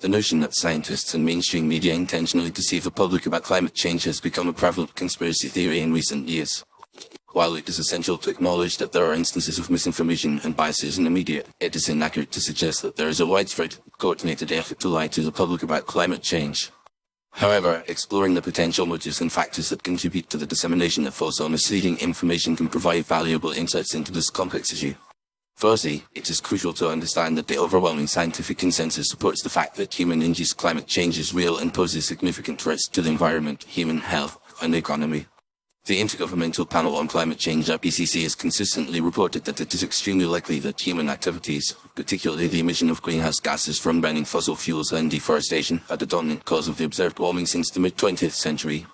The notion that scientists and mainstream media intentionally deceive the public about climate change has become a prevalent conspiracy theory in recent years. While it is essential to acknowledge that there are instances of misinformation and biases in the media, it is inaccurate to suggest that there is a widespread, coordinated effort to lie to the public about climate change. However, exploring the potential motives and factors that contribute to the dissemination of false or misleading information can provide valuable insights into this complex issue. Firstly, it is crucial to understand that the overwhelming scientific consensus supports the fact that human-induced climate change is real and poses significant threats to the environment, human health, and the economy. The Intergovernmental Panel on Climate Change (IPCC) has consistently reported that it is extremely likely that human activities, particularly the emission of greenhouse gases from burning fossil fuels and deforestation, are the dominant cause of the observed warming since the mid-20th century.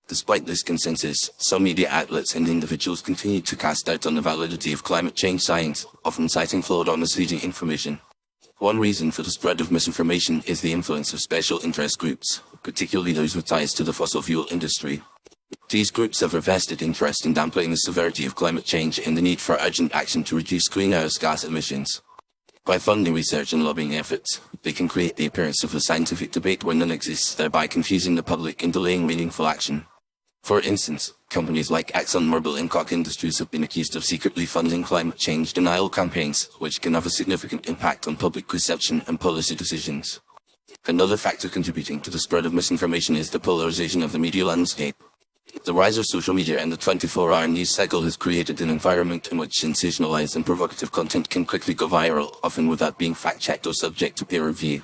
Despite this consensus, some media outlets and individuals continue to cast doubt on the validity of climate change science, often citing flawed or misleading information. One reason for the spread of misinformation is the influence of special interest groups, particularly those with ties to the fossil fuel industry. These groups have a vested interest in downplaying the severity of climate change and the need for urgent action to reduce greenhouse gas emissions. By funding research and lobbying efforts, they can create the appearance of a scientific debate where none exists, thereby confusing the public and delaying meaningful action. For instance, companies like ExxonMobil and Koch Industries have been accused of secretly funding climate change denial campaigns, which can have a significant impact on public perception and policy decisions. Another factor contributing to the spread of misinformation is the polarization of the media landscape. The rise of social media and the 24-hour news cycle has created an environment in which sensationalized and provocative content can quickly go viral, often without being fact-checked or subject to peer review.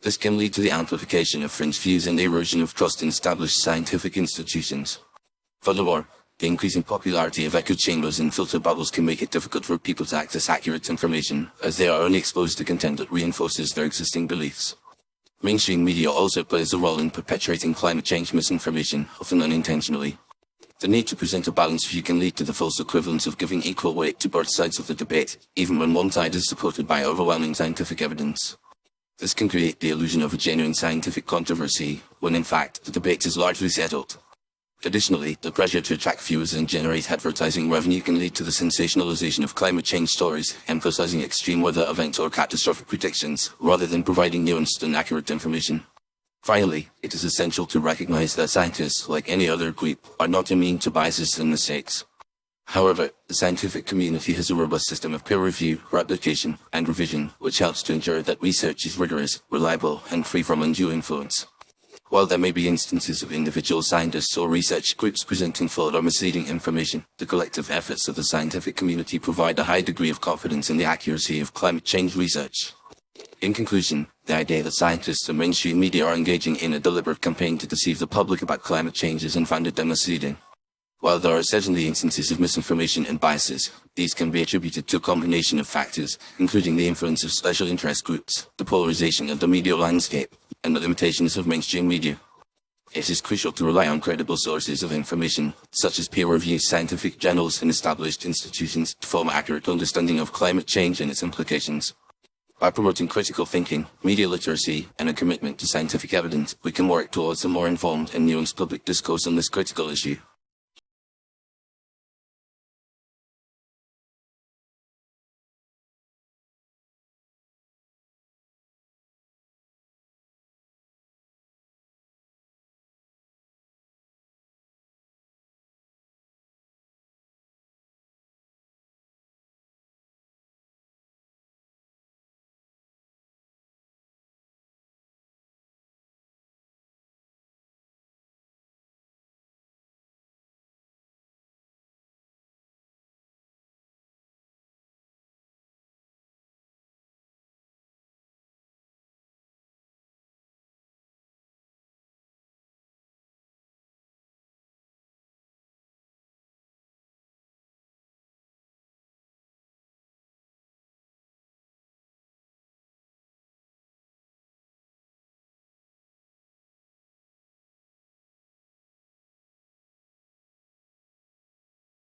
This can lead to the amplification of fringe views and the erosion of trust in established scientific institutions. Furthermore, the increasing popularity of echo chambers and filter bubbles can make it difficult for people to access accurate information, as they are only exposed to content that reinforces their existing beliefs. Mainstream media also plays a role in perpetuating climate change misinformation, often unintentionally. The need to present a balanced view can lead to the false equivalence of giving equal weight to both sides of the debate, even when one side is supported by overwhelming scientific evidence. This can create the illusion of a genuine scientific controversy, when in fact, the debate is largely settled. Additionally, the pressure to attract viewers and generate advertising revenue can lead to the sensationalization of climate change stories, emphasizing extreme weather events or catastrophic predictions, rather than providing nuanced and accurate information. Finally, it is essential to recognize that scientists, like any other group, are not immune to biases and mistakes. However, the scientific community has a robust system of peer review, replication, and revision, which helps to ensure that research is rigorous, reliable, and free from undue influence. While there may be instances of individual scientists or research groups presenting flawed or misleading information, the collective efforts of the scientific community provide a high degree of confidence in the accuracy of climate change research. In conclusion, the idea that scientists and mainstream media are engaging in a deliberate campaign to deceive the public about climate change is unfounded and misleading. While there are certainly instances of misinformation and biases, these can be attributed to a combination of factors, including the influence of special interest groups, the polarization of the media landscape, and the limitations of mainstream media. It is crucial to rely on credible sources of information, such as peer-reviewed scientific journals and established institutions, to form an accurate understanding of climate change and its implications. By promoting critical thinking, media literacy, and a commitment to scientific evidence, we can work towards a more informed and nuanced public discourse on this critical issue.